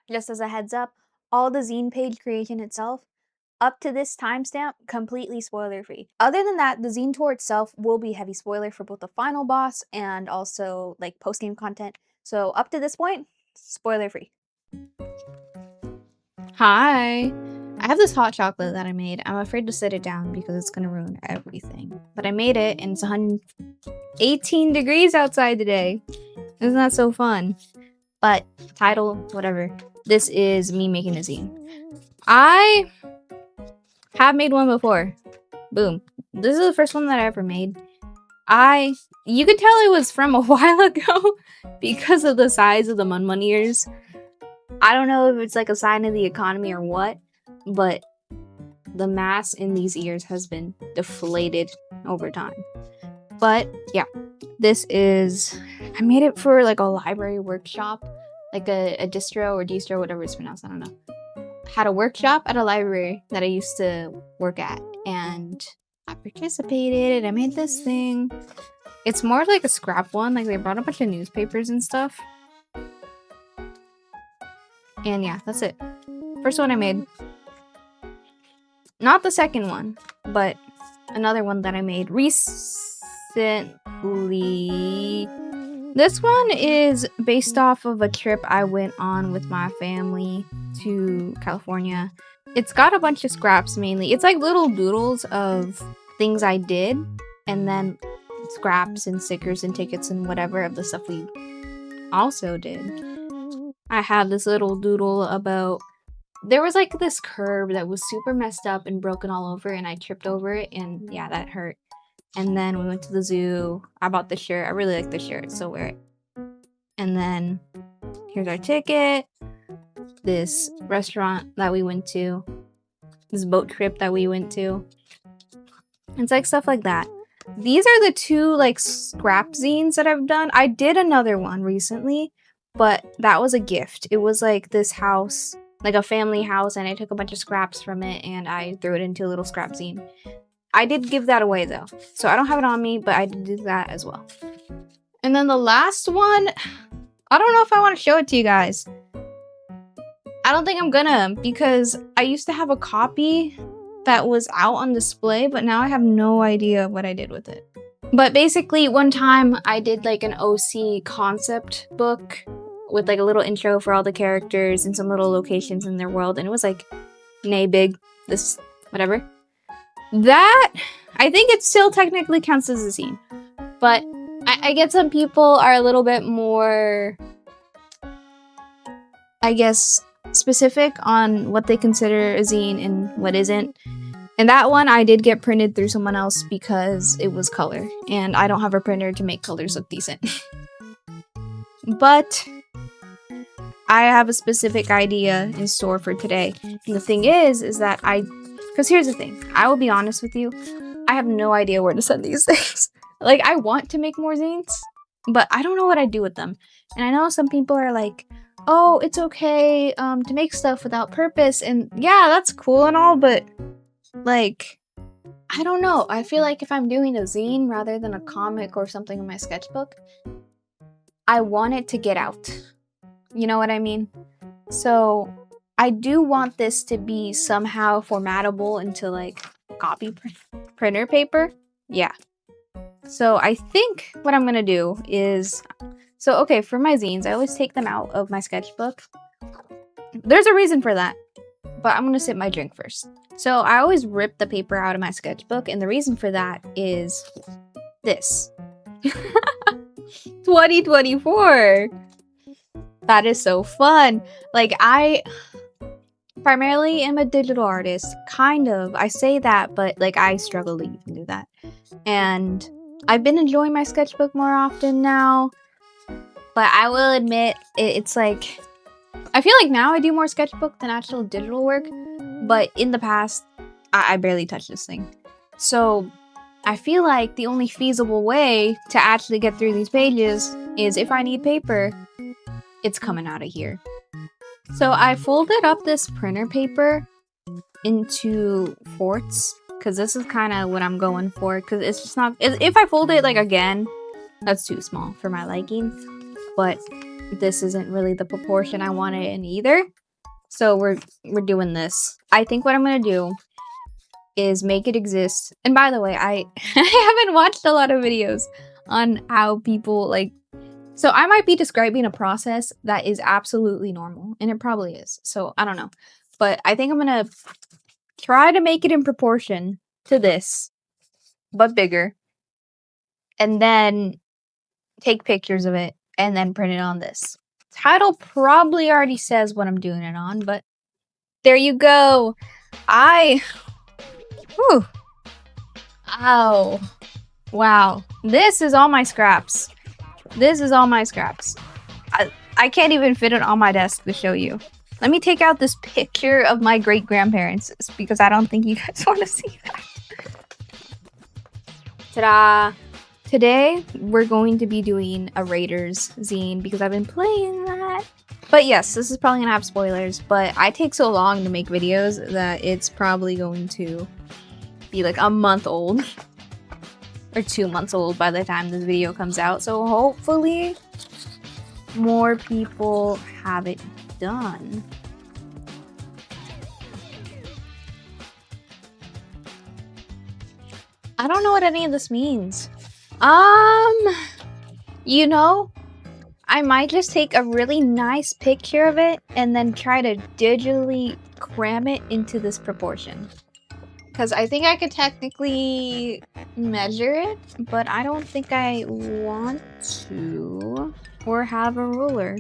Just as a heads up, all the zine page creation itself, up to this timestamp, completely spoiler free. Other than that, the zine tour itself will be heavy spoiler for both the final boss and also like post game content. So up to this point, spoiler free. Hi! I have this hot chocolate that I made. I'm afraid to sit it down because it's gonna ruin everything. But I made it and it's 118 degrees outside today. Isn't that so fun? But title, whatever. This is me making a zine. I have made one before. Boom. This is the first one that I ever made. You could tell it was from a while ago because of the size of the mun ears. I don't know if it's like a sign of the economy or what, but the mass in these ears has been deflated over time. But yeah, this is, I made it for like a library workshop, like a distro or distro, whatever it's pronounced, I don't know. Had a workshop at a library that I used to work at, and I participated and I made this thing. It's more like a scrap one, like they brought a bunch of newspapers and stuff. And yeah, that's it. First one I made. Not the second one, but another one that I made recently. This one is based off of a trip I went on with my family to California. It's got a bunch of scraps mainly. It's like little doodles of things I did, and then scraps and stickers and tickets and whatever of the stuff we also did. I have this little doodle about, there was like this curb that was super messed up and broken all over, and I tripped over it, and yeah, that hurt. And then we went to the zoo. I bought the shirt. I really like the shirt, so wear it. And then here's our ticket. This restaurant that we went to. This boat trip that we went to. It's like stuff like that. These are the two like scrap zines that I've done. I did another one recently, but that was a gift. It was like this house, like a family house, and I took a bunch of scraps from it and I threw it into a little scrap zine. I did give that away though, so I don't have it on me, but I did do that as well. And then the last one, I don't know if I want to show it to you guys. I don't think I'm gonna, because I used to have a copy that was out on display, but now I have no idea what I did with it. But basically, one time I did like an OC concept book with like a little intro for all the characters and some little locations in their world, and it was like nay big, this whatever. That, I think it still technically counts as a zine, but I get some people are a little bit more, I guess, specific on what they consider a zine and what isn't. And that one I did get printed through someone else because it was color, and I don't have a printer to make colors look decent. But I have a specific idea in store for today. And the thing is that because here's the thing, I will be honest with you, I have no idea where to send these things. Like, I want to make more zines, but I don't know what I do with them. And I know some people are like, oh, it's okay to make stuff without purpose, and yeah, that's cool and all, but like, I don't know. I feel like if I'm doing a zine rather than a comic or something in my sketchbook, I want it to get out. You know what I mean? So I do want this to be somehow formattable into like copy printer paper. Yeah. So I think what I'm gonna do is, so okay, for my zines, I always take them out of my sketchbook. There's a reason for that, but I'm gonna sip my drink first. So I always rip the paper out of my sketchbook, and the reason for that is this. 2024! That is so fun! Like, I primarily am a digital artist, kind of. I say that, but like, I struggle to even do that. And I've been enjoying my sketchbook more often now, but I will admit, it's like, I feel like now I do more sketchbook than actual digital work, but in the past, I barely touched this thing. So I feel like the only feasible way to actually get through these pages is if I need paper, it's coming out of here. So I folded up this printer paper into forts, because this is kind of what I'm going for, because it's just not, if I fold it like again, that's too small for my liking. But this isn't really the proportion I want it in either. So we're doing this. I think what I'm gonna do is make it exist. And by the way, I I haven't watched a lot of videos on how people like. So I might be describing a process that is absolutely normal, and it probably is. So I don't know, but I think I'm gonna try to make it in proportion to this, but bigger, and then take pictures of it and then print it on this. Title probably already says what I'm doing it on, but there you go. Whew. Ow. Wow. This is all my scraps. This is all my scraps. I can't even fit it on my desk to show you. Let me take out this picture of my great-grandparents because I don't think you guys want to see that. Ta-da! Today, we're going to be doing a Raiders zine because I've been playing that. But yes, this is probably gonna have spoilers, but I take so long to make videos that it's probably going to be like a month old. Or 2 months old by the time this video comes out. So hopefully more people have it done. I don't know what any of this means. You know, I might just take a really nice picture of it and then try to digitally cram it into this proportion. Because I think I could technically measure it, but I don't think I want to or have a ruler.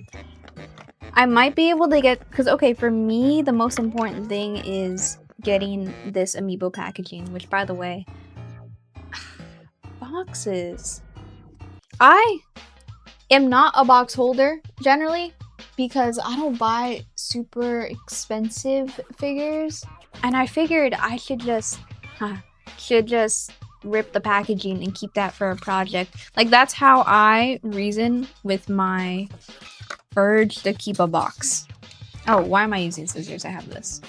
I might be able to get, because okay, for me, the most important thing is getting this amiibo packaging, which by the way, boxes. I am not a box holder generally because I don't buy super expensive figures. And I figured I should just rip the packaging and keep that for a project. Like that's how I reason with my urge to keep a box. Oh, why am I using scissors? I have this.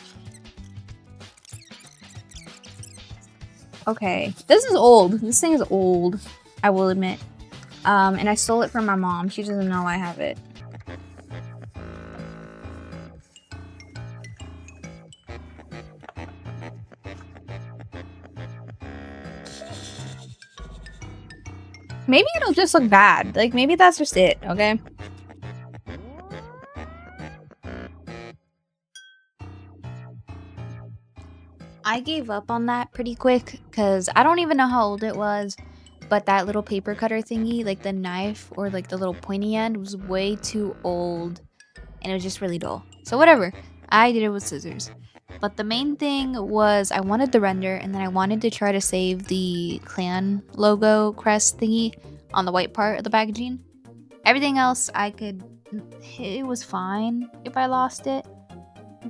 Okay, this is old. This thing is old, I will admit. And I stole it from my mom. She doesn't know I have it. Maybe it'll just look bad. Like, maybe that's just it, okay? I gave up on that pretty quick, because I don't even know how old it was, but that little paper cutter thingy, like the knife or like the little pointy end, was way too old, and it was just really dull. So whatever, I did it with scissors. But the main thing was I wanted the render, and then I wanted to try to save the clan logo crest thingy on the white part of the packaging. Everything else it was fine if I lost it.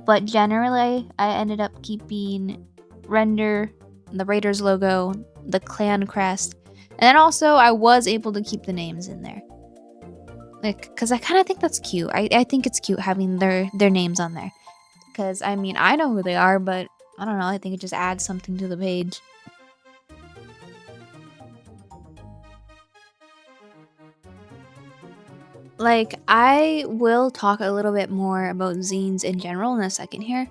But generally, I ended up keeping render, the Raiders logo, the clan crest, and then also I was able to keep the names in there. Like, because I kind of think that's cute. I think it's cute having their names on there. Because, I mean, I know who they are, but I don't know, I think it just adds something to the page. Like, I will talk a little bit more about zines in general in a second here,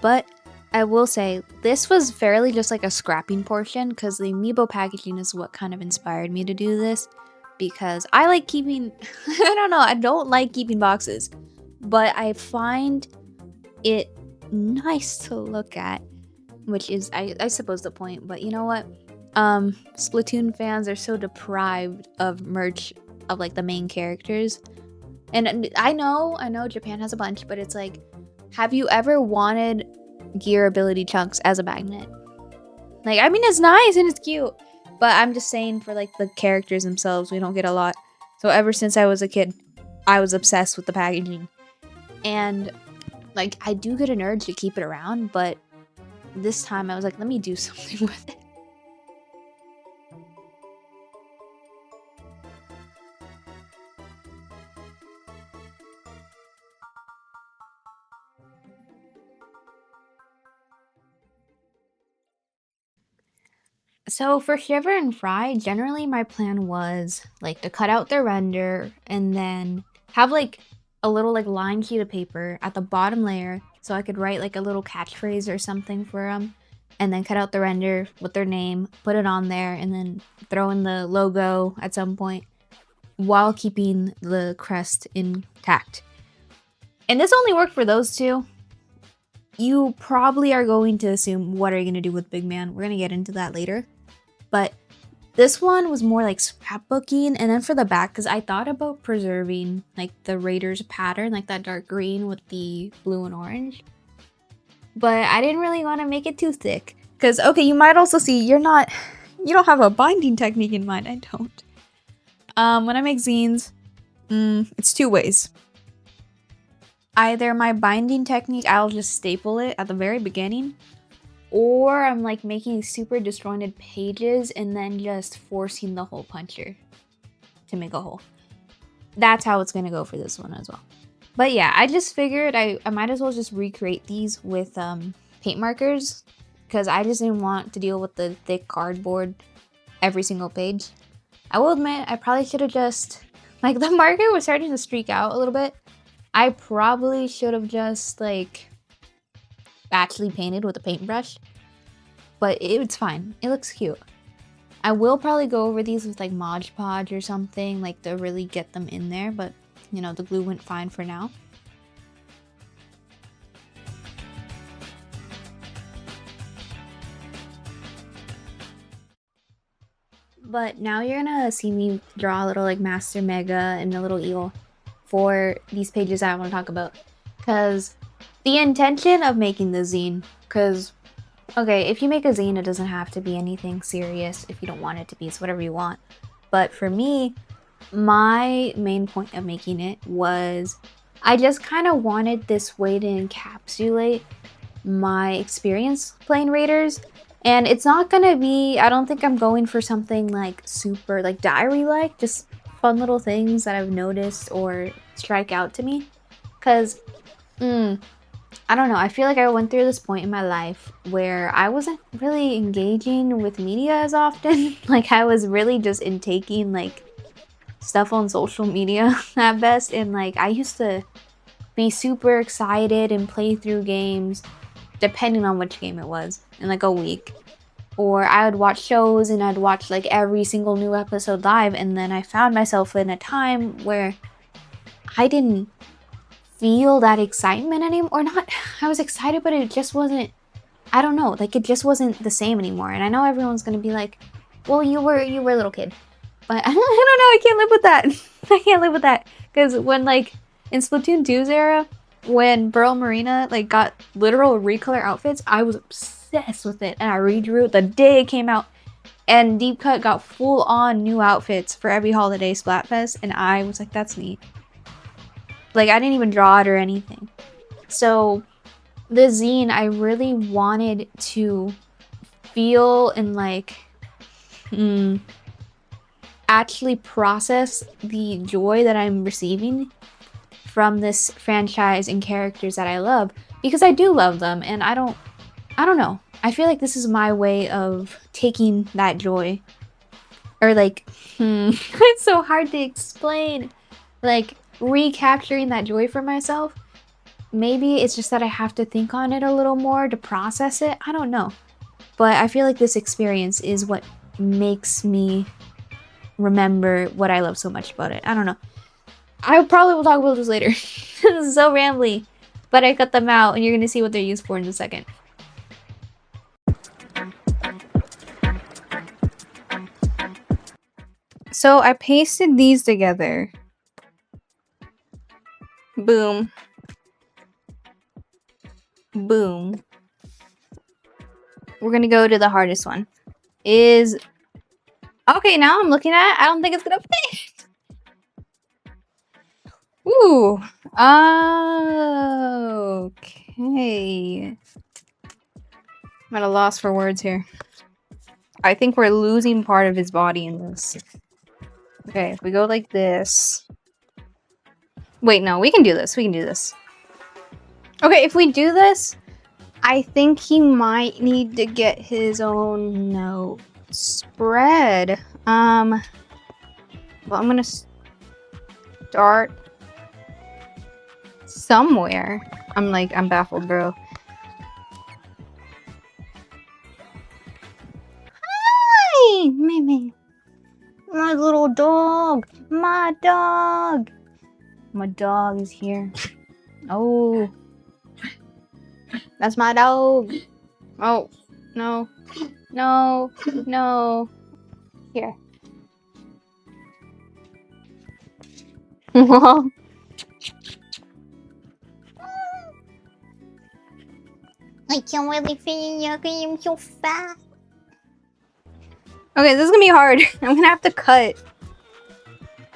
but I will say this was fairly just like a scrapping portion because the amiibo packaging is what kind of inspired me to do this because I like keeping, I don't know, I don't like keeping boxes, but I find it nice to look at, which is, I suppose, the point. But you know what? Splatoon fans are so deprived of merch of like the main characters. And I know Japan has a bunch, but it's like, have you ever wanted gear ability chunks as a magnet? Like, I mean, it's nice and it's cute, but I'm just saying for like the characters themselves, we don't get a lot. So ever since I was a kid, I was obsessed with the packaging. And like, I do get an urge to keep it around, but this time I was like, let me do something with it. So for Shiver and Fry, generally my plan was like to cut out the render and then have like a little like lined sheet of paper at the bottom layer so I could write like a little catchphrase or something for them, and then cut out the render with their name, put it on there, and then throw in the logo at some point while keeping the crest intact. And this only worked for those two. You probably are going to assume, what are you going to do with Big Man? We're going to get into that later. But this one was more like scrapbooking. And then for the back, because I thought about preserving like the Raiders pattern, like that dark green with the blue and orange. But I didn't really want to make it too thick. Because, okay, you might also see you don't have a binding technique in mind. I don't. When I make zines, it's two ways. Either my binding technique, I'll just staple it at the very beginning, or I'm like making super disjointed pages and then just forcing the hole puncher to make a hole. That's how it's gonna go for this one as well. But yeah, I just figured I might as well just recreate these with paint markers, because I just didn't want to deal with the thick cardboard every single page. I will admit, I probably should have just, like, the marker was starting to streak out a little bit. I probably should have just, like, actually painted with a paintbrush. But it's fine. It looks cute. I will probably go over these with, like, Mod Podge or something, like, to really get them in there. But, you know, the glue went fine for now. But now you're gonna see me draw a little, like, Master Mega and a little eel for these pages I want to talk about. Because the intention of making the zine, because, okay, if you make a zine, it doesn't have to be anything serious if you don't want it to be. It's whatever you want. But for me, my main point of making it was I just kind of wanted this way to encapsulate my experience playing Raiders. And it's not gonna be, I don't think I'm going for something like super like diary-like, just fun little things that I've noticed or strike out to me. Because, I don't know, I feel like I went through this point in my life where I wasn't really engaging with media as often. Like, I was really just intaking, like, stuff on social media at best. And, like, I used to be super excited and play through games, depending on which game it was, in, like, a week. Or I would watch shows and I'd watch like every single new episode live, and then I found myself in a time where I didn't feel that excitement anymore. Or not, I was excited, but it just wasn't, I don't know, like it just wasn't the same anymore. And I know everyone's gonna be like, well, you were a little kid. But I don't know, I can't live with that. I can't live with that. Because when like in Splatoon 2's era, when Pearl Marina like got literal recolor outfits, I was obsessed with it, and I redrew it the day it came out. And Deep Cut got full on new outfits for every holiday Splatfest, and I was like, that's neat. Like, I didn't even draw it or anything. So the zine, I really wanted to feel and like actually process the joy that I'm receiving from this franchise and characters that I love, because I do love them, and I don't know. I feel like this is my way of taking that joy. Or like, it's so hard to explain. Like, recapturing that joy for myself. Maybe it's just that I have to think on it a little more to process it. I don't know. But I feel like this experience is what makes me remember what I love so much about it. I don't know. I probably will talk about this later. This is so rambly. But I cut them out, and you're going to see what they're used for in a second. So I pasted these together. Boom. Boom. We're gonna go to the hardest one. Okay, now I'm looking at it. I don't think it's gonna fit. Ooh. Okay. I'm at a loss for words here. I think we're losing part of his body in this. Okay, if we go like this. Wait, no, we can do this. We can do this. Okay, if we do this, I think he might need to get his own note spread. Well, I'm gonna start somewhere. I'm baffled, bro. Hi, Mimi. My little dog. My dog. My dog is here. Oh. That's my dog. Oh. No. No. No. Here. I can't really fit in your cream so fast. Okay, this is gonna be hard. I'm gonna have to cut.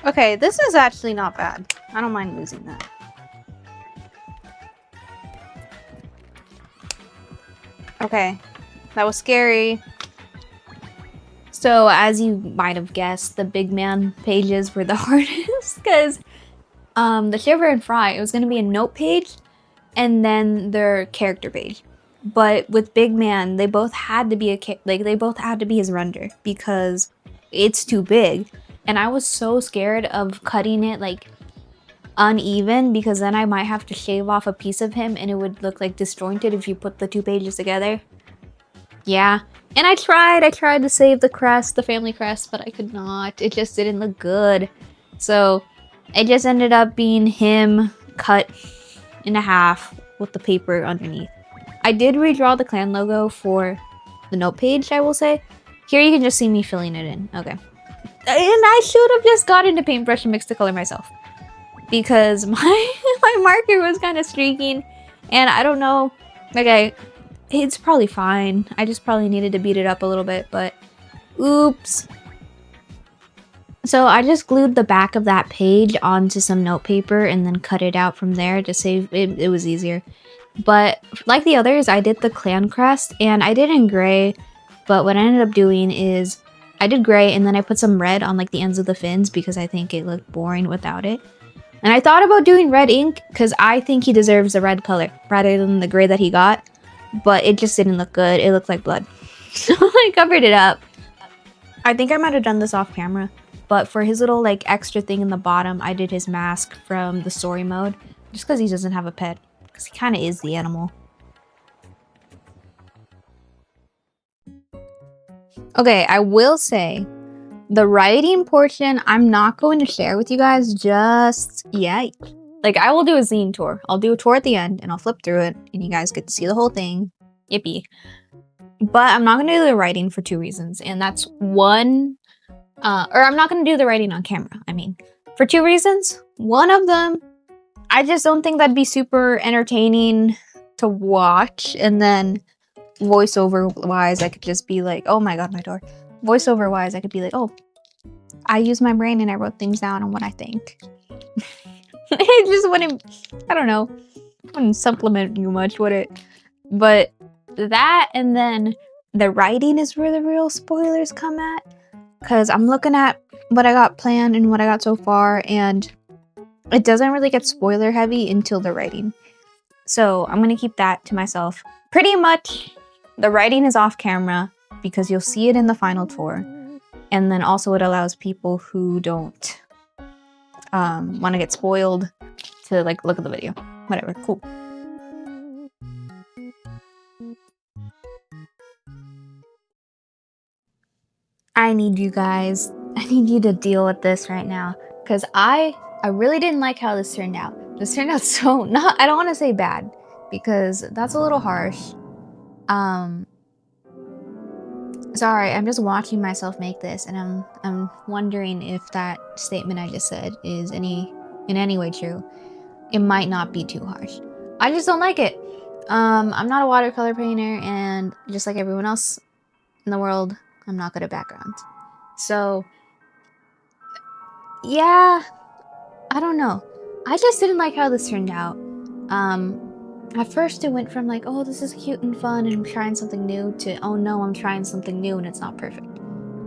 Okay, this is actually not bad. I don't mind losing that. Okay, that was scary. So, as you might have guessed, the big man pages were the hardest because the Shiver and Fry, it was gonna be a note page and then their character page. But with Big Man, they both had to be they both had to be his render because it's too big. And I was so scared of cutting it like uneven because then I might have to shave off a piece of him and it would look like disjointed if you put the two pages together. Yeah. And I tried to save the crest, the family crest, but I could not. It just didn't look good. So it just ended up being him cut in half with the paper underneath. I did redraw the clan logo for the note page, I will say. Here you can just see me filling it in. Okay. And I should have just gotten a paintbrush and mixed the color myself. Because my marker was kind of streaking. And I don't know. Okay. It's probably fine. I just probably needed to beat it up a little bit. But oops. So I just glued the back of that page onto some note paper and then cut it out from there to save it. It was easier. But like the others, I did the clan crest and I did in gray. But what I ended up doing is I did gray and then I put some red on like the ends of the fins because I think it looked boring without it. And I thought about doing red ink because I think he deserves the red color rather than the gray that he got. But it just didn't look good. It looked like blood. So I covered it up. I think I might have done this off camera. But for his little like extra thing in the bottom, I did his mask from the story mode. Just because he doesn't have a pet. Because he kind of is the animal. Okay, I will say, the writing portion, I'm not going to share with you guys just yet. Like, I will do a zine tour. I'll do a tour at the end, and I'll flip through it, and you guys get to see the whole thing. Yippee. But I'm not going to do the writing for 2 reasons, and that's one... or I'm not going to do the writing on camera, I mean. For 2 reasons. One of them, I just don't think that'd be super entertaining to watch, and then voiceover wise I could just be like, oh my god, my door. Voiceover wise I could be like, oh, I use my brain and I wrote things down on what I think. It just wouldn't, I don't know, wouldn't supplement you much, would it? But that and then the writing is where the real spoilers come at, because I'm looking at what I got planned and what I got so far, and it doesn't really get spoiler heavy until the writing. So I'm gonna keep that to myself. Pretty much the writing is off camera because you'll see it in the final tour. And then also it allows people who don't want to get spoiled to like look at the video. Whatever, cool. I need you guys. I need you to deal with this right now. Because I really didn't like how this turned out. This turned out so I don't want to say bad. Because that's a little harsh. Sorry, I'm just watching myself make this, and I'm wondering if that statement I just said is in any way true. It might not be too harsh. I just don't like it. I'm not a watercolor painter, and just like everyone else in the world, I'm not good at backgrounds. So, yeah, I don't know. I just didn't like how this turned out. At first it went from like, oh, this is cute and fun and I'm trying something new, to, oh no, I'm trying something new and it's not perfect.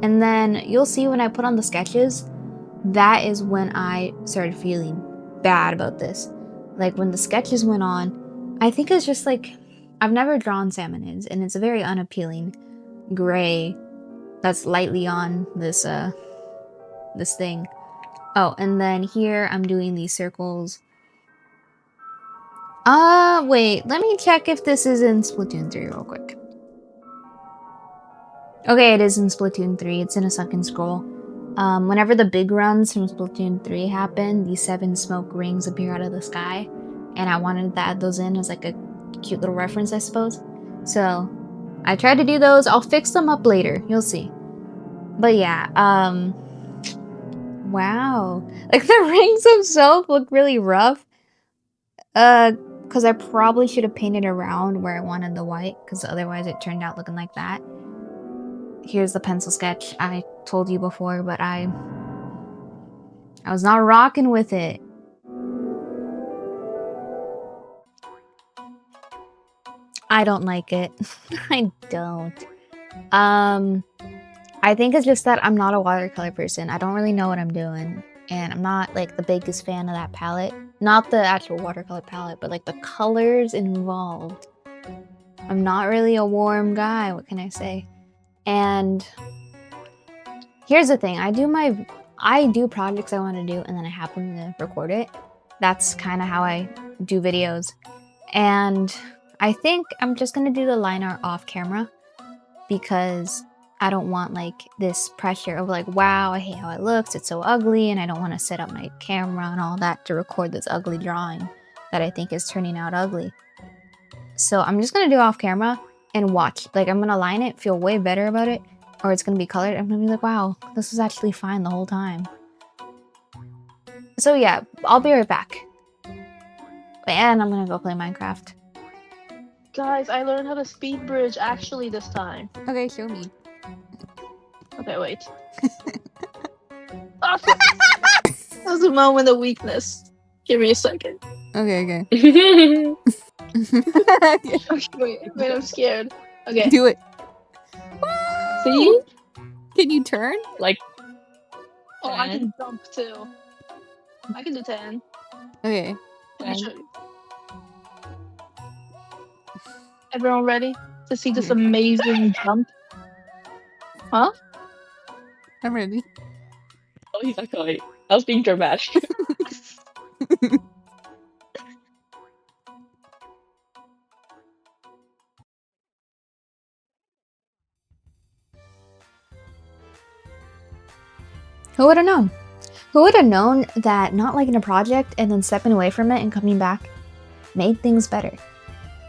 And then you'll see when I put on the sketches, that is when I started feeling bad about this. Like when the sketches went on, I think it's just like, I've never drawn salmonids and it's a very unappealing gray that's lightly on this this thing. Oh, and then here I'm doing these circles. Wait, let me check if this is in Splatoon 3 real quick. Okay, it is in Splatoon 3. It's in a sunken scroll. Whenever the big runs from Splatoon 3 happen, these 7 smoke rings appear out of the sky. And I wanted to add those in as like a cute little reference, I suppose. So, I tried to do those. I'll fix them up later. You'll see. But yeah, wow. Like, the rings themselves look really rough. Because I probably should have painted around where I wanted the white, because otherwise it turned out looking like that. Here's the pencil sketch I told you before, but I was not rocking with it. I don't like it. I don't. I think it's just that I'm not a watercolor person. I don't really know what I'm doing. And I'm not like the biggest fan of that palette. Not the actual watercolor palette, but like the colors involved. I'm not really a warm guy, what can I say? And here's the thing, I do projects I want to do and then I happen to record it. That's kind of how I do videos. And I think I'm just gonna do the line art off camera because I don't want like this pressure of like, wow, I hate how it looks, it's so ugly, and I don't want to set up my camera and all that to record this ugly drawing that I think is turning out ugly. So I'm just gonna do off camera and watch. Like, I'm gonna line it, feel way better about it, or it's gonna be colored. I'm gonna be like, wow, this was actually fine the whole time. So yeah, I'll be right back. And I'm gonna go play Minecraft. Guys, I learned how to speed bridge actually this time. Okay, show me. Okay, wait. Oh, that was a moment of weakness. Give me a second. Okay. Okay, wait, I'm scared. Okay. Do it. See? Can you turn? Like, oh, I can jump too. I can do 10. Okay. Let me show you. Everyone ready to see this amazing jump? Huh? I'm ready. Oh, he's not going. I was being dramatic. Who would have known? Who would have known that not liking a project and then stepping away from it and coming back made things better?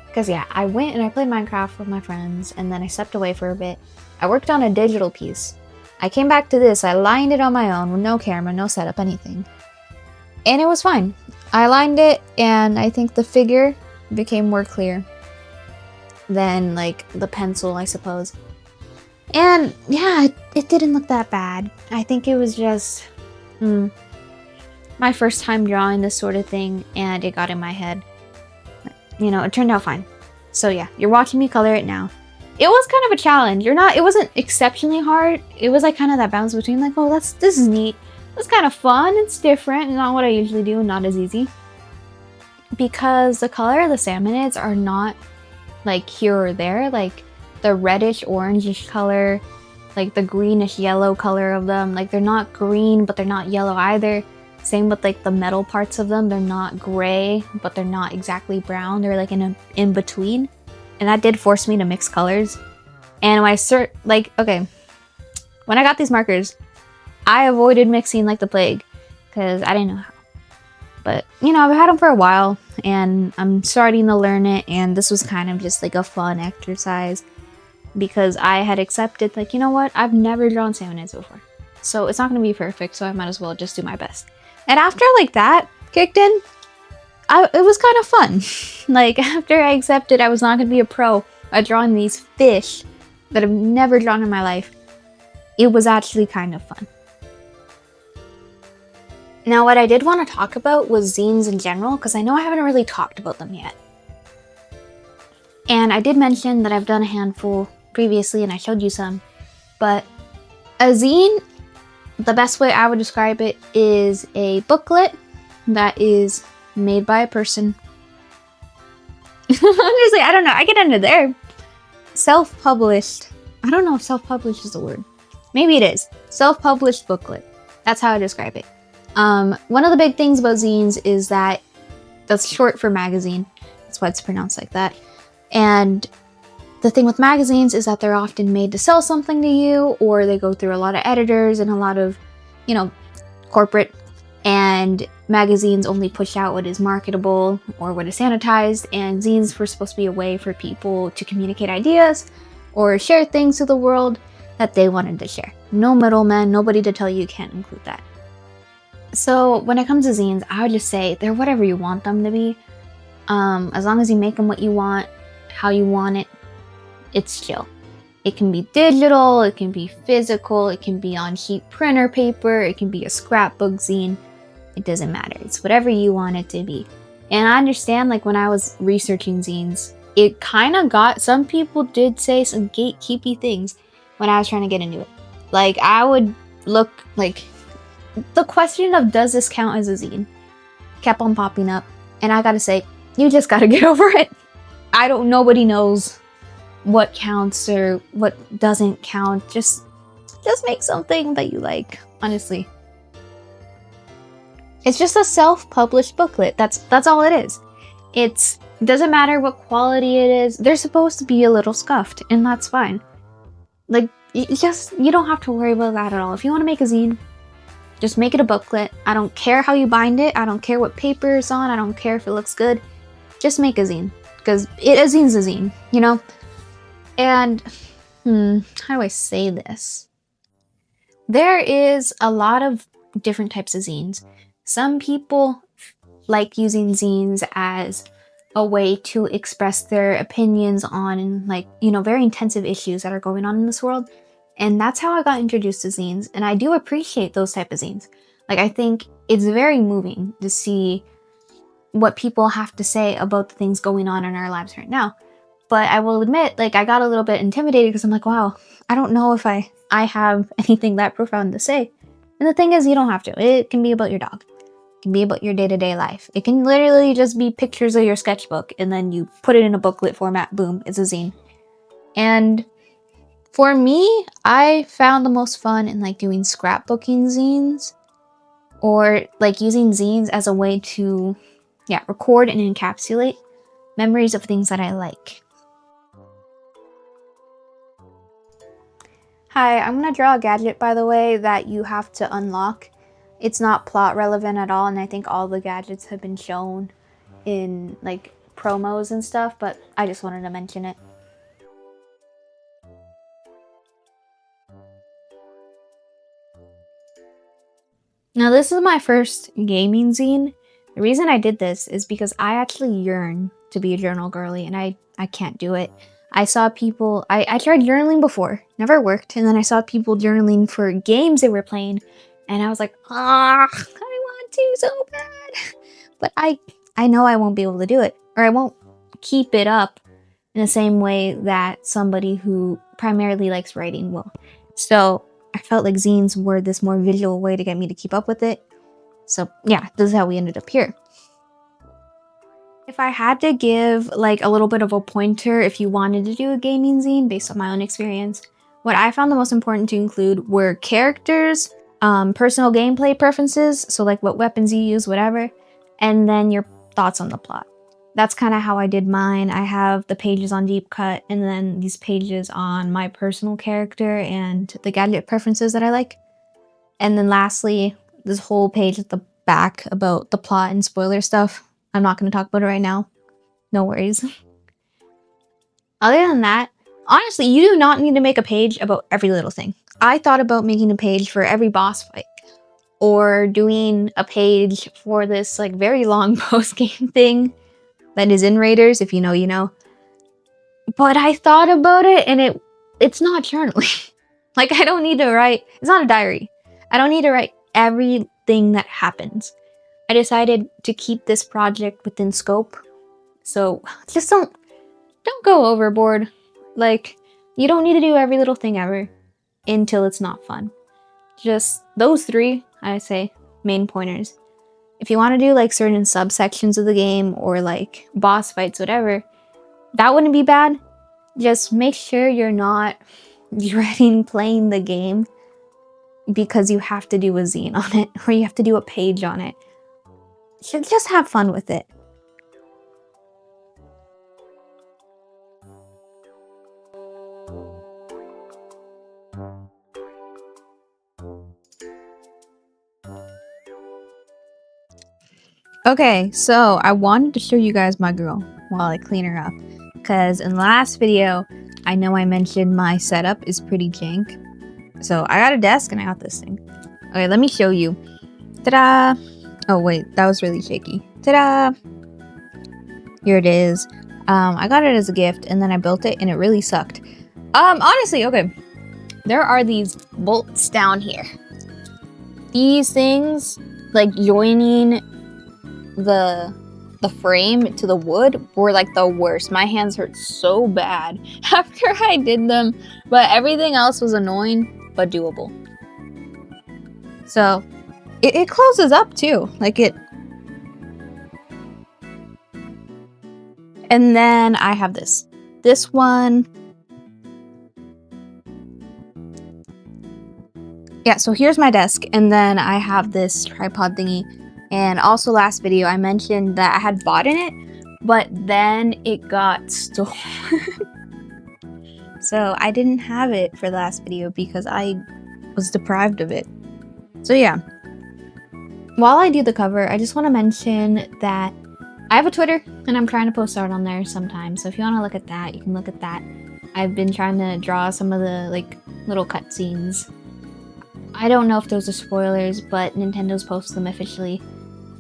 Because yeah, I went and I played Minecraft with my friends and then I stepped away for a bit. I worked on a digital piece. I came back to this, I lined it on my own with no camera, no setup, anything. And it was fine. I lined it and I think the figure became more clear than like the pencil, I suppose. And yeah, it didn't look that bad. I think it was just my first time drawing this sort of thing and it got in my head. You know, it turned out fine. So yeah, you're watching me color it now. It was kind of a challenge. It wasn't exceptionally hard. It was like kind of that balance between like, oh, this is neat. It's kind of fun. It's different. Not what I usually do. Not as easy. Because the color of the salmonids are not like here or there. Like the reddish orangish color, like the greenish yellow color of them. Like they're not green, but they're not yellow either. Same with like the metal parts of them. They're not gray, but they're not exactly brown. They're like in between. And that did force me to mix colors. And when when I got these markers, I avoided mixing like the plague because I didn't know how. But, you know, I've had them for a while and I'm starting to learn it. And this was kind of just like a fun exercise because I had accepted, like, you know what? I've never drawn salmonids before. So it's not going to be perfect. So I might as well just do my best. And after like that kicked in, it was kind of fun. Like after I accepted I was not going to be a pro at drawing these fish that I've never drawn in my life, it was actually kind of fun. Now, what I did want to talk about was zines in general, because I know I haven't really talked about them yet. And I did mention that I've done a handful previously, and I showed you some. But a zine, the best way I would describe it is a booklet that is made by a person. Honestly, I don't know. I get under there. Self-published. I don't know if self-published is the word. Maybe it is. Self-published booklet. That's how I describe it. One of the big things about zines is that That's short for magazine. That's why it's pronounced like that. And the thing with magazines is that they're often made to sell something to you, or they go through a lot of editors and a lot of, corporate, and magazines only push out what is marketable or what is sanitized, and zines were supposed to be a way for people to communicate ideas or share things to the world that they wanted to share. No middleman, nobody to tell you can't include that. So when it comes to zines, I would just say they're whatever you want them to be. As long as you make them what you want, how you want it, it's chill. It can be digital, it can be physical, it can be on sheet printer paper, it can be a scrapbook zine. It doesn't matter. It's whatever you want it to be. And I understand, like, when I was researching zines, it kind of got, some people did say some gatekeepy things when I was trying to get into it. Like, I would look, like, the question of does this count as a zine kept on popping up. And I gotta say, you just gotta get over it. Nobody knows what counts or what doesn't count. Just make something that you like, honestly. It's just a self-published booklet. That's all it is. It doesn't matter what quality it is. They're supposed to be a little scuffed, and that's fine. Like, you don't have to worry about that at all. If you want to make a zine, just make it a booklet. I don't care how you bind it. I don't care what paper it's on. I don't care if it looks good. Just make a zine, because a zine's a zine, And, how do I say this? There is a lot of different types of zines. Some people like using zines as a way to express their opinions on, like, very intensive issues that are going on in this world. And that's how I got introduced to zines. And I do appreciate those type of zines. Like, I think it's very moving to see what people have to say about the things going on in our lives right now. But I will admit, like, I got a little bit intimidated because I'm like, wow, I don't know if I have anything that profound to say. And the thing is, you don't have to. It can be about your dog. It can be about your day-to-day life. It can literally just be pictures of your sketchbook, and then you put it in a booklet format. Boom, it's a zine. And for me, I found the most fun in, like, doing scrapbooking zines, or, like, using zines as a way to, record and encapsulate memories of things that I like. Hi, I'm gonna draw a gadget, by the way, that you have to unlock. It's not plot relevant at all, and I think all the gadgets have been shown in, like, promos and stuff, but I just wanted to mention it. Now, this is my first gaming zine. The reason I did this is because I actually yearn to be a journal girly, and I can't do it. I saw people, I tried journaling before, never worked, and then I saw people journaling for games they were playing, and I was like, I want to so bad. But I know I won't be able to do it, or I won't keep it up in the same way that somebody who primarily likes writing will. So I felt like zines were this more visual way to get me to keep up with it. So yeah, this is how we ended up here. If I had to give, like, a little bit of a pointer if you wanted to do a gaming zine based on my own experience, what I found the most important to include were characters, personal gameplay preferences, so like what weapons you use, whatever, and then your thoughts on the plot. That's kind of how I did mine. I have the pages on Deep Cut, and then these pages on my personal character and the gadget preferences that I like. And then lastly, this whole page at the back about the plot and spoiler stuff. I'm not going to talk about it right now. No worries. Other than that, honestly, you do not need to make a page about every little thing. I thought about making a page for every boss fight, or doing a page for this, like, very long post-game thing that is in Raiders. If you know, you know. But I thought about it, and it's not journaling. Like, I don't need to write, it's not a diary. I don't need to write everything that happens. I decided to keep this project within scope. So just don't go overboard. Like, you don't need to do every little thing ever until it's not fun. Just those three, I say, main pointers. If you want to do, like, certain subsections of the game, or like boss fights, whatever, that wouldn't be bad. Just make sure you're not dreading playing the game because you have to do a zine on it, or you have to do a page on it. Just have fun with it. Okay, so I wanted to show you guys my girl while I clean her up. Because in the last video, I know I mentioned my setup is pretty jank. So I got a desk and I got this thing. Okay, let me show you. Ta-da! Oh wait, that was really shaky. Ta-da! Here it is. I got it as a gift and then I built it and it really sucked. Honestly, okay. There are these bolts down here. These things, like joining the frame to the wood, were like the worst. My hands hurt so bad after I did them, but everything else was annoying but doable. So it closes up too, like it. And then I have this one. Yeah, so here's my desk, and then I have this tripod thingy. And also last video, I mentioned that I had bought in it, but then it got stolen. So I didn't have it for the last video because I was deprived of it. So yeah. While I do the cover, I just want to mention that I have a Twitter, and I'm trying to post art on there sometimes. So if you want to look at that, you can look at that. I've been trying to draw some of the like little cutscenes. I don't know if those are spoilers, but Nintendo's posted them officially.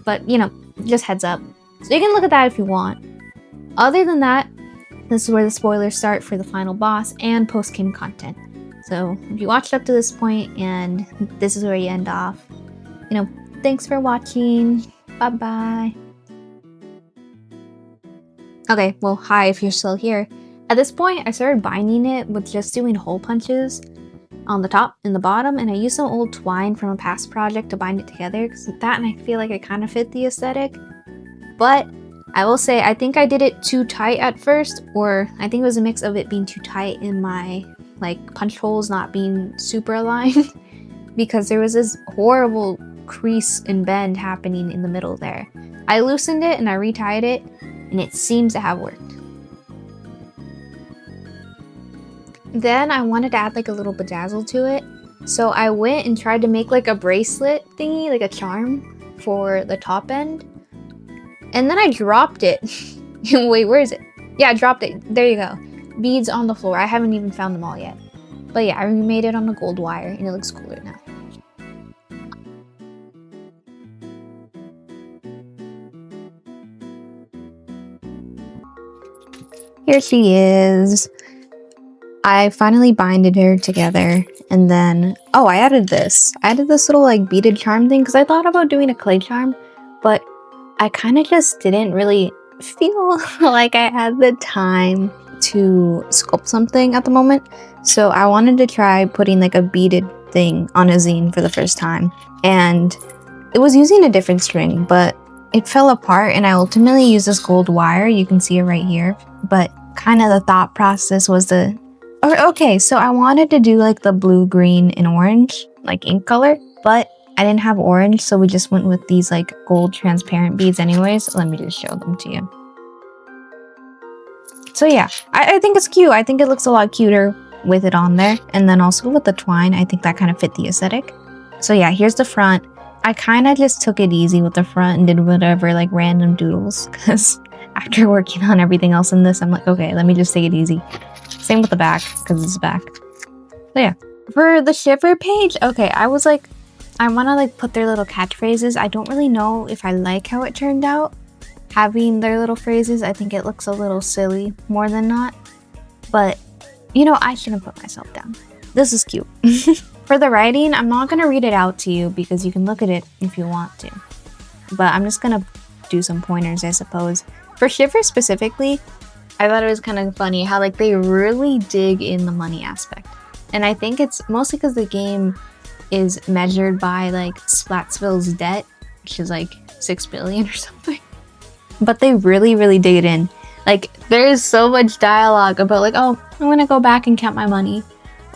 But, you know, just heads up. So you can look at that if you want. Other than that, this is where the spoilers start for the final boss and post-game content. So if you watched up to this point and this is where you end off, you know, thanks for watching. Bye-bye. Okay, well, hi if you're still here. At this point, I started binding it with just doing hole punches on the top and the bottom, and I used some old twine from a past project to bind it together because that, and I feel like it kind of fit the aesthetic. But I will say I think I did it too tight at first, or I think it was a mix of it being too tight and my like punch holes not being super aligned because there was this horrible crease and bend happening in the middle there. I loosened it and I retied it, and it seems to have worked. Then I wanted to add like a little bedazzle to it. So I went and tried to make like a bracelet thingy, like a charm for the top end. And then I dropped it. Wait, where is it? Yeah, I dropped it. There you go. Beads on the floor. I haven't even found them all yet. But yeah, I remade it on a gold wire and it looks cooler now. Here she is. I finally binded her together, and then, oh, I added this. I added this little like beaded charm thing because I thought about doing a clay charm, but I kind of just didn't really feel like I had the time to sculpt something at the moment. So I wanted to try putting like a beaded thing on a zine for the first time. And it was using a different string, but it fell apart, and I ultimately used this gold wire. You can see it right here. But kind of the thought process was to... Okay, so I wanted to do like the blue, green, and orange, like ink color, but I didn't have orange, so we just went with these like gold transparent beads anyways. Let me just show them to you. So yeah, I think it's cute. I think it looks a lot cuter with it on there. And then also with the twine, I think that kind of fit the aesthetic. So yeah, here's the front. I kind of just took it easy with the front and did whatever like random doodles, because after working on everything else in this, I'm like, okay, let me just take it easy. Same with the back, because it's back. So yeah. For the Shiver page, okay, I was like, I want to like put their little catchphrases. I don't really know if I like how it turned out. Having their little phrases, I think it looks a little silly more than not. But, you know, I shouldn't put myself down. This is cute. For the writing, I'm not going to read it out to you because you can look at it if you want to. But I'm just going to do some pointers, I suppose. For Shiver specifically, I thought it was kind of funny how like they really dig in the money aspect. And I think it's mostly because the game is measured by like Splatsville's debt, which is like 6 billion or something. But they really, really dig it in. Like there is so much dialogue about like, oh, I'm gonna go back and count my money.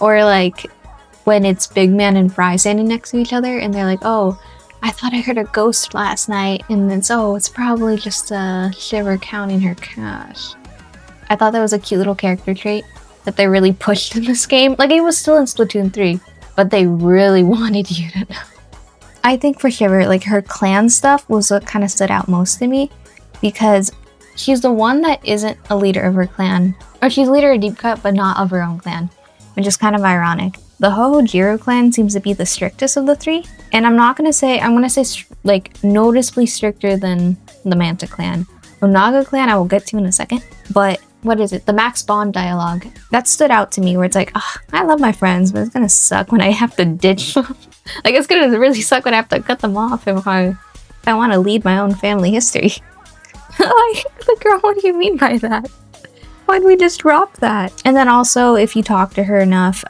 Or like when it's Big Man and Fry standing next to each other and they're like, oh, I thought I heard a ghost last night. And then, oh, it's probably just Shiver counting her cash. I thought that was a cute little character trait that they really pushed in this game. Like, it was still in Splatoon 3, but they really wanted you to know. I think for Shiver, like her clan stuff was what kind of stood out most to me, because she's the one that isn't a leader of her clan, or she's leader of Deep Cut, but not of her own clan, which is kind of ironic. The Hohojiro clan seems to be the strictest of the three, and I'm gonna say like noticeably stricter than the Manta clan. Onaga clan I will get to in a second, but what is it? The Max Bond dialogue. That stood out to me, where it's like, I love my friends, but it's gonna suck when I have to ditch them. Like, it's gonna really suck when I have to cut them off if I want to lead my own family history. Like, girl, what do you mean by that? Why'd we just drop that? And then also, if you talk to her enough,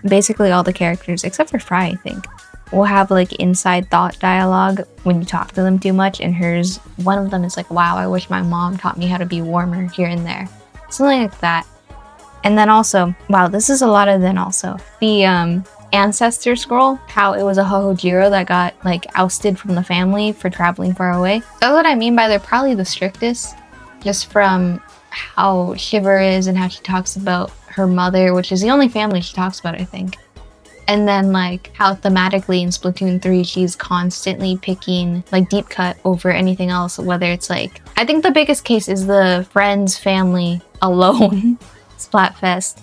basically all the characters, except for Fry, I think, will have like inside thought dialogue when you talk to them too much. And hers, one of them is like, wow, I wish my mom taught me how to be warmer here and there. Something like that. And then also, wow, this is a lot of then also. The ancestor scroll, how it was a Hohojiro that got like ousted from the family for traveling far away. That's what I mean by they're probably the strictest, just from how Shiver is and how she talks about her mother, which is the only family she talks about, I think. And then like how thematically in Splatoon 3 she's constantly picking like Deep Cut over anything else, whether it's like, I think the biggest case is the Friends family alone Splatfest,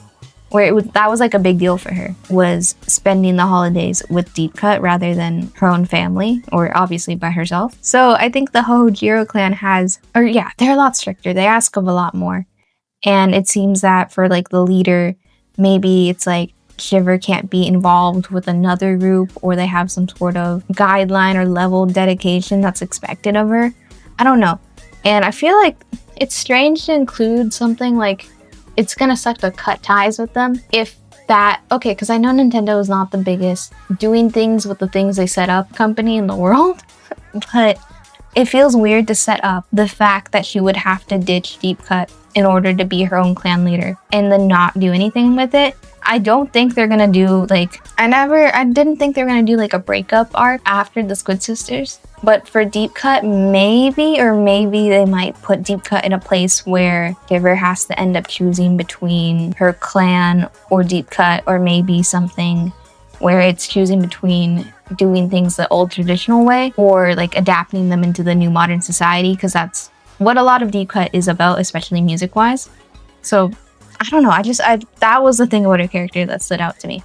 where that was like a big deal for her, was spending the holidays with Deep Cut rather than her own family, or obviously by herself. So I think the Hohojiro clan they're a lot stricter. They ask of a lot more. And it seems that for like the leader, maybe it's like Shiver can't be involved with another group, or they have some sort of guideline or level dedication that's expected of her. I don't know. And I feel like it's strange to include something like it's gonna suck to cut ties with them if that, okay, because I know Nintendo is not the biggest doing things with the things they set up company in the world, but it feels weird to set up the fact that she would have to ditch Deep Cut in order to be her own clan leader and then not do anything with it. I don't think they're gonna do like, I didn't think they were gonna do like a breakup arc after the Squid Sisters. But for Deep Cut, maybe they might put Deep Cut in a place where Shiver has to end up choosing between her clan or Deep Cut, or maybe something where it's choosing between doing things the old traditional way or like adapting them into the new modern society, because that's what a lot of Deep Cut is about, especially music-wise. So I don't know, that was the thing about her character that stood out to me.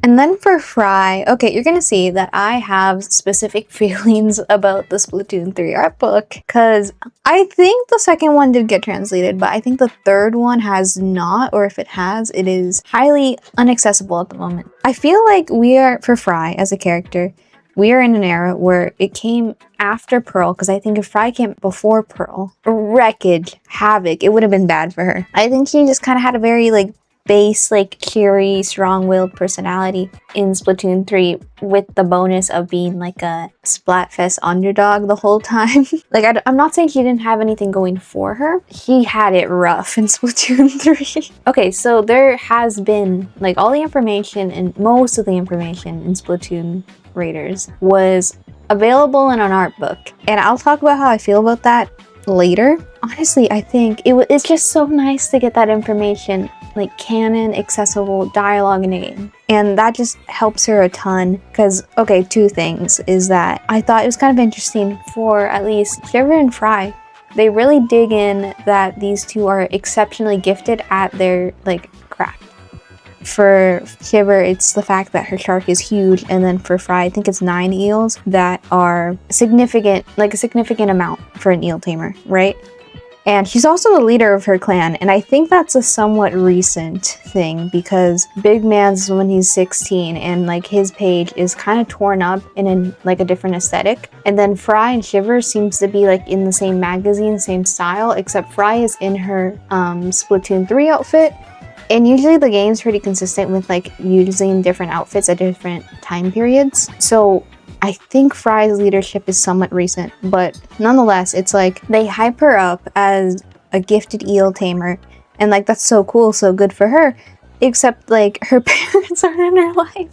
And then for Fry, okay, you're gonna see that I have specific feelings about the Splatoon 3 art book, because I think the second one did get translated, but I think the third one has not, or if it has, it is highly inaccessible at the moment. I feel like for Fry as a character, we are in an era where it came after Pearl, because I think if Fry came before Pearl, wreckage, havoc, it would have been bad for her. I think she just kind of had a very like base, like cheery, strong-willed personality in Splatoon 3, with the bonus of being like a Splatfest underdog the whole time. Like, I'm not saying she didn't have anything going for her. She had it rough in Splatoon 3. Okay, so there has been like all the information, and most of the information in Splatoon Raiders was available in an art book, and I'll talk about how I feel about that later. Honestly, I think it's just so nice to get that information, like canon accessible dialogue in a game, and that just helps her a ton. Because okay, two things is that I thought it was kind of interesting for at least Shiver and Fry. They really dig in that these two are exceptionally gifted at their like craft. For Shiver, it's the fact that her shark is huge, and then for Fry, I think it's 9 eels that are significant, like a significant amount for an eel tamer, right? And she's also the leader of her clan, and I think that's a somewhat recent thing, because Big Man's when he's 16, and like his page is kind of torn up in like a different aesthetic. And then Fry and Shiver seems to be like in the same magazine, same style, except Fry is in her Splatoon 3 outfit. And usually the game's pretty consistent with like using different outfits at different time periods. So I think Fry's leadership is somewhat recent, but nonetheless, it's like they hype her up as a gifted eel tamer, and like that's so cool, so good for her, except like her parents aren't in her life,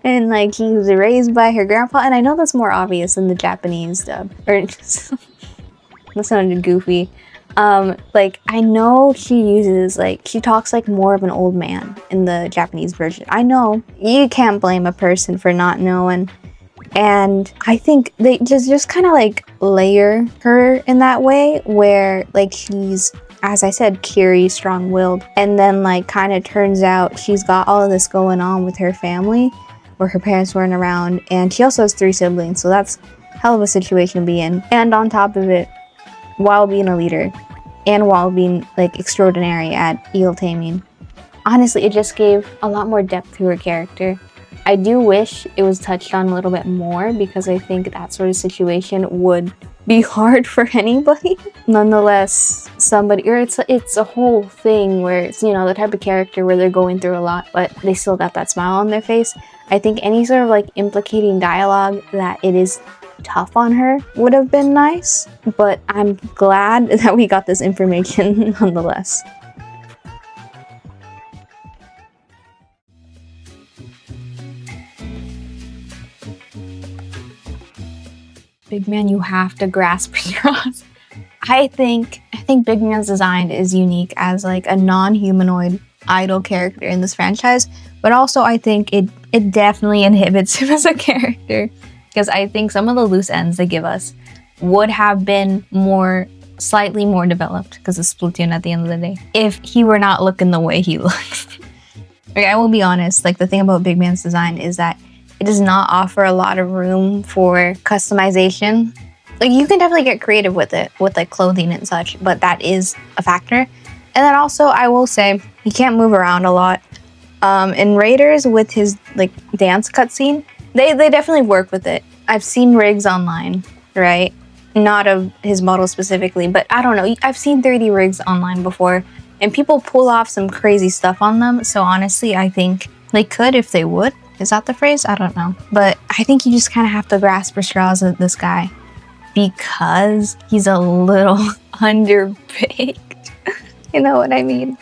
and like she was raised by her grandpa, and I know that's more obvious in the Japanese dub, or that sounded goofy, Like, I know she uses, like, she talks like more of an old man in the Japanese version. I know, you can't blame a person for not knowing. And I think they just kind of like layer her in that way where like she's, as I said, curious, strong-willed, and then like kind of turns out she's got all of this going on with her family where her parents weren't around, and she also has 3 siblings, so that's hell of a situation to be in. And on top of it, while being a leader and while being like extraordinary at eel taming, honestly, it just gave a lot more depth to her character. I do wish it was touched on a little bit more because I think that sort of situation would be hard for anybody. Nonetheless, somebody, or it's a whole thing where it's, you know, the type of character where they're going through a lot, but they still got that smile on their face. I think any sort of like implicating dialogue that it is tough on her would have been nice, but I'm glad that we got this information nonetheless. Big Man, you have to grasp straws. I think Big Man's design is unique as like a non-humanoid idol character in this franchise, but also I think it definitely inhibits him as a character because I think some of the loose ends they give us would have been slightly more developed because of Splatoon at the end of the day if he were not looking the way he looks. Like, I will be honest, like the thing about Big Man's design is that it does not offer a lot of room for customization. Like, you can definitely get creative with it, with like clothing and such, but that is a factor. And then also, I will say, he can't move around a lot. In Raiders, with his like dance cutscene, they definitely work with it. I've seen rigs online, right? Not of his model specifically, but I don't know. I've seen 3D rigs online before, and people pull off some crazy stuff on them. So honestly, I think they could if they would. Is that the phrase? I don't know. But I think you just kind of have to grasp for straws at this guy because he's a little underbaked. You know what I mean?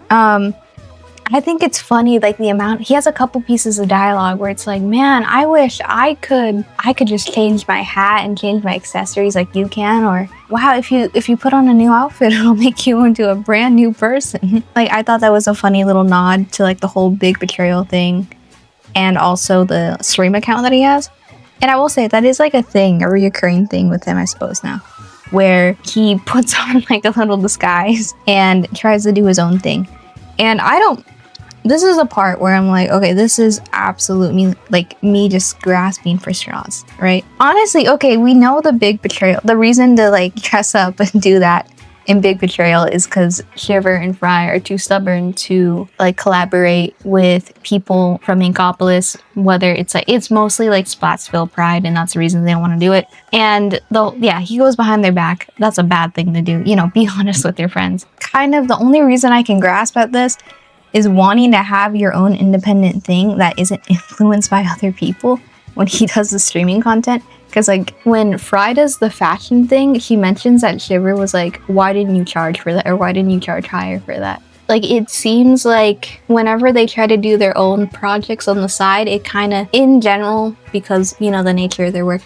I think it's funny, like the amount, he has a couple pieces of dialogue where it's like, man, I wish I could just change my hat and change my accessories like you can, or wow, if you put on a new outfit, it'll make you into a brand new person. Like, I thought that was a funny little nod to like the whole big betrayal thing. And also the stream account that he has. And I will say that is like a thing, a reoccurring thing with him, I suppose now, where he puts on like a little disguise and tries to do his own thing. And this is a part where I'm like, okay, this is absolutely like me just grasping for straws, right? Honestly, okay, we know the big betrayal. The reason to like dress up and do that in Big Betrayal is because Shiver and Fry are too stubborn to like collaborate with people from Inkopolis, whether it's mostly like Splatsville pride, and that's the reason they don't want to do it. And he goes behind their back. That's a bad thing to do. You know, be honest with your friends. Kind of the only reason I can grasp at this is wanting to have your own independent thing that isn't influenced by other people when he does the streaming content. Because like when Fry does the fashion thing, he mentions that Shiver was like, why didn't you charge for that? Or why didn't you charge higher for that? Like, it seems like whenever they try to do their own projects on the side, it kind of, in general, because, you know, the nature of their work,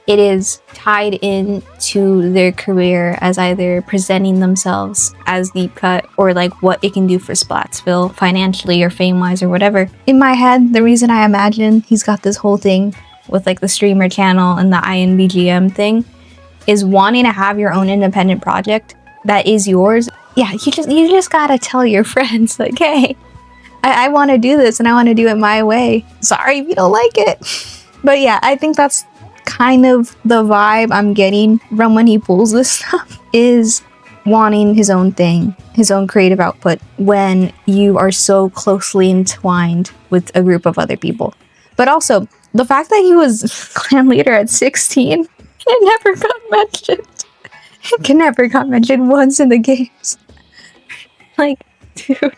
it is tied into their career as either presenting themselves as Deep Cut or like what it can do for Splatsville financially or fame-wise or whatever. In my head, the reason I imagine he's got this whole thing with like the streamer channel and the INBGM thing is wanting to have your own independent project that is yours. Yeah, you just gotta tell your friends like, hey, I want to do this and I want to do it my way. Sorry if you don't like it. But yeah, I think that's kind of the vibe I'm getting from when he pulls this stuff, is wanting his own thing, his own creative output when you are so closely entwined with a group of other people. But also, the fact that he was clan leader at 16, it never got mentioned. It never got mentioned once in the games. Like, dude.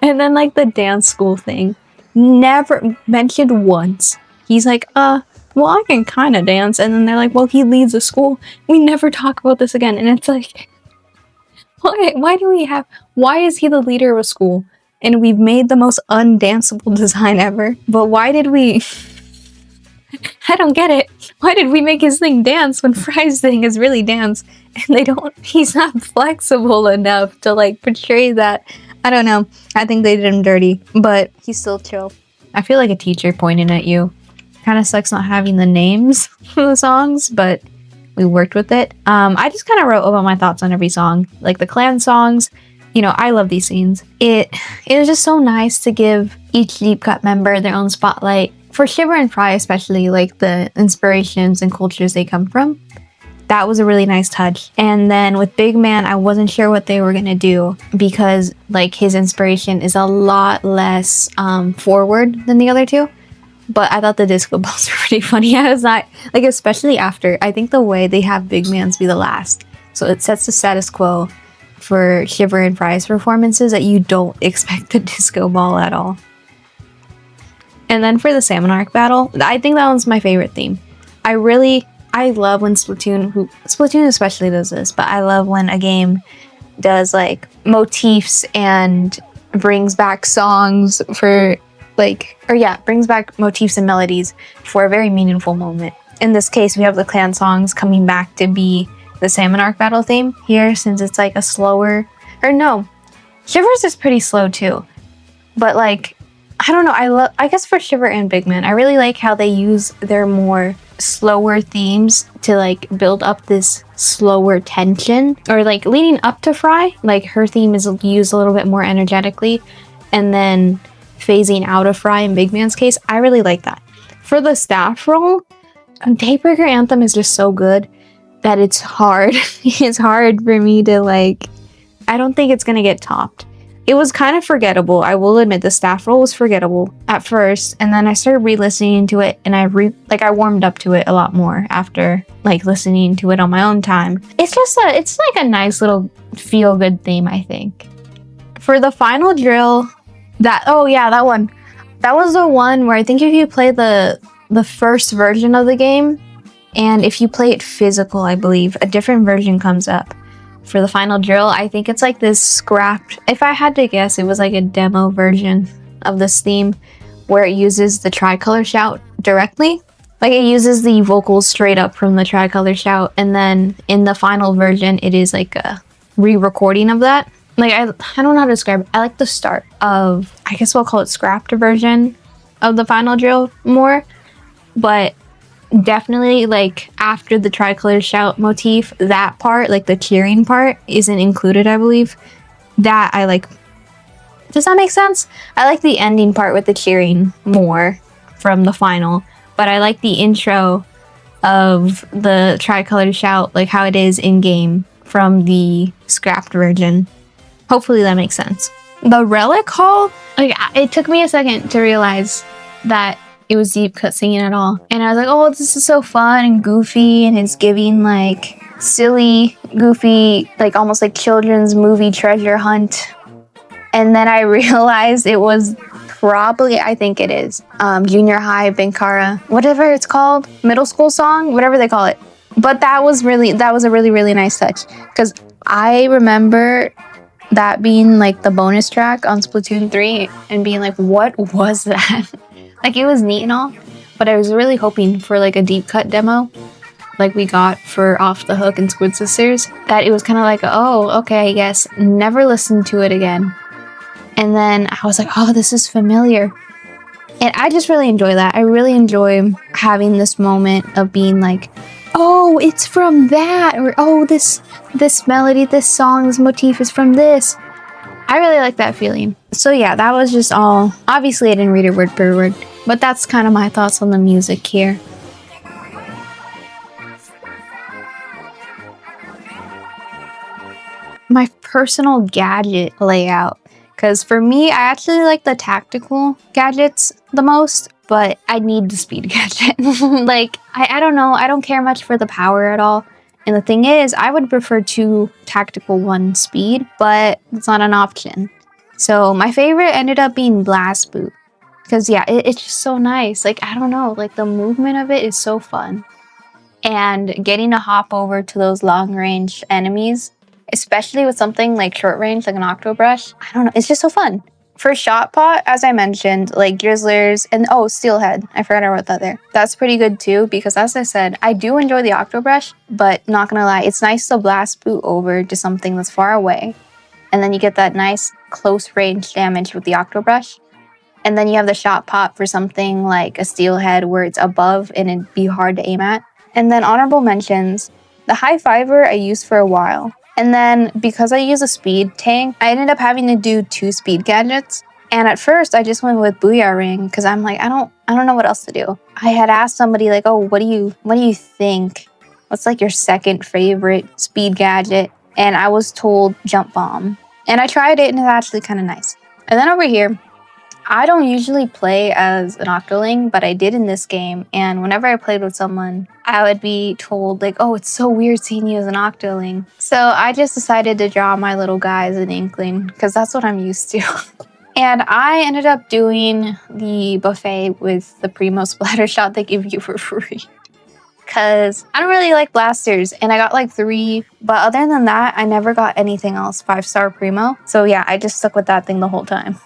And then, like, the dance school thing, never mentioned once. He's like, well, I can kind of dance. And then they're like, well, he leads a school. We never talk about this again. And it's like, why is he the leader of a school? And we've made the most undanceable design ever. But why did we I don't get it. Why did we make his thing dance when Fry's thing is really dance? And he's not flexible enough to like portray that. I don't know. I think they did him dirty, but he's still chill. I feel like a teacher pointing at you. Kind of sucks not having the names for the songs, but we worked with it. I just kind of wrote about my thoughts on every song, like the clan songs. You know, I love these scenes. It was just so nice to give each deep cut member their own spotlight. For Shiver and Fry especially, like the inspirations and cultures they come from. That was a really nice touch. And then with Big Man, I wasn't sure what they were gonna do because like his inspiration is a lot less forward than the other two. But I thought the disco balls were pretty funny. I was not, like, especially after, I think the way they have Big Man's be the last. So it sets the status quo for Shiver and Fry's performances that you don't expect the disco ball at all. And then for the Salmon Arc battle, I think that one's my favorite theme. I love when Splatoon especially does this, but I love when a game does like motifs and brings back songs for brings back motifs and melodies for a very meaningful moment. In this case, we have the clan songs coming back to be the Salmon Arc battle theme here, since it's like a slower, or no, Shivers is pretty slow too. But like, I don't know, I guess for Shiver and Big Man, I really like how they use their more slower themes to like build up this slower tension, or like leading up to Fry, like her theme is used a little bit more energetically, and then phasing out of Fry in Big Man's case. I really like that. For the staff role, Daybreaker Anthem is just so good that it's hard. It's hard for me to like, I don't think it's gonna get topped. It was kind of forgettable. I will admit the staff role was forgettable at first, and then I started re-listening to it, and I warmed up to it a lot more after like listening to it on my own time. It's like a nice little feel-good theme, I think. For the final drill, that one. That was the one where I think if you play the first version of the game, and if you play it physical, I believe, a different version comes up. For the final drill, I think it's like this scrapped, if I had to guess, it was like a demo version of this theme where it uses the tricolor shout directly. Like it uses the vocals straight up from the tricolor shout, and then in the final version, it is like a re-recording of that. Like, I don't know how to describe it. I like the start of, I guess we'll call it scrapped version of the final drill more, but definitely like after the tricolor shout motif, that part, like the cheering part, isn't included, I believe. That I like. Does that make sense? I like the ending part with the cheering more from the final, but I like the intro of the tricolor shout, like how it is in game from the scrapped version. Hopefully that makes sense. The Relic Hall, like it took me a second to realize that it was deep cut singing at all. And I was like, oh, this is so fun and goofy, and it's giving like silly, goofy, like almost like children's movie treasure hunt. And then I realized it was probably, I think it is, junior high Binkara, whatever it's called, middle school song, whatever they call it. But that was a really, really nice touch, because I remember that being like the bonus track on Splatoon 3 and being like, what was that? Like, it was neat and all, but I was really hoping for like a deep cut demo like we got for Off the Hook and Squid Sisters, that it was kind of like, oh, okay, I guess, never listened to it again. And then I was like, oh, this is familiar. And I just really enjoy that. I really enjoy having this moment of being like, oh, it's from that, or oh, this melody, this song, this motif is from this. I really like that feeling. So yeah, that was just all. Obviously, I didn't read it word per word, but that's kind of my thoughts on the music here. My personal gadget layout. Because for me, I actually like the tactical gadgets the most, but I need the speed gadget. Like, I don't know, I don't care much for the power at all. And the thing is, I would prefer 2 tactical, 1 speed, but it's not an option. So my favorite ended up being Blast Boot. Because yeah, it's just so nice. Like, I don't know, like the movement of it is so fun. And getting to hop over to those long range enemies, especially with something like short range, like an Octobrush, I don't know, it's just so fun. For shot pot, as I mentioned, like Drizzlers and Steelhead. I forgot I wrote that there. That's pretty good too because as I said, I do enjoy the Octobrush, but not gonna lie, it's nice to blast boot over to something that's far away. And then you get that nice close range damage with the Octobrush. And then you have the shot pot for something like a Steelhead where it's above and it'd be hard to aim at. And then honorable mentions, the High Fiver I used for a while. And then because I use a speed tank, I ended up having to do 2 speed gadgets. And at first I just went with Booyah Ring because I'm like, I don't know what else to do. I had asked somebody like, oh, what do you think? What's like your second favorite speed gadget? And I was told Jump Bomb. And I tried it and it's actually kind of nice. And then over here, I don't usually play as an Octoling, but I did in this game. And whenever I played with someone, I would be told like, oh, it's so weird seeing you as an Octoling. So I just decided to draw my little guy as an Inkling because that's what I'm used to. And I ended up doing the buffet with the Primo Splatter Shot they give you for free. Because I don't really like blasters and I got like 3, but other than that, I never got anything else 5-star Primo. So yeah, I just stuck with that thing the whole time.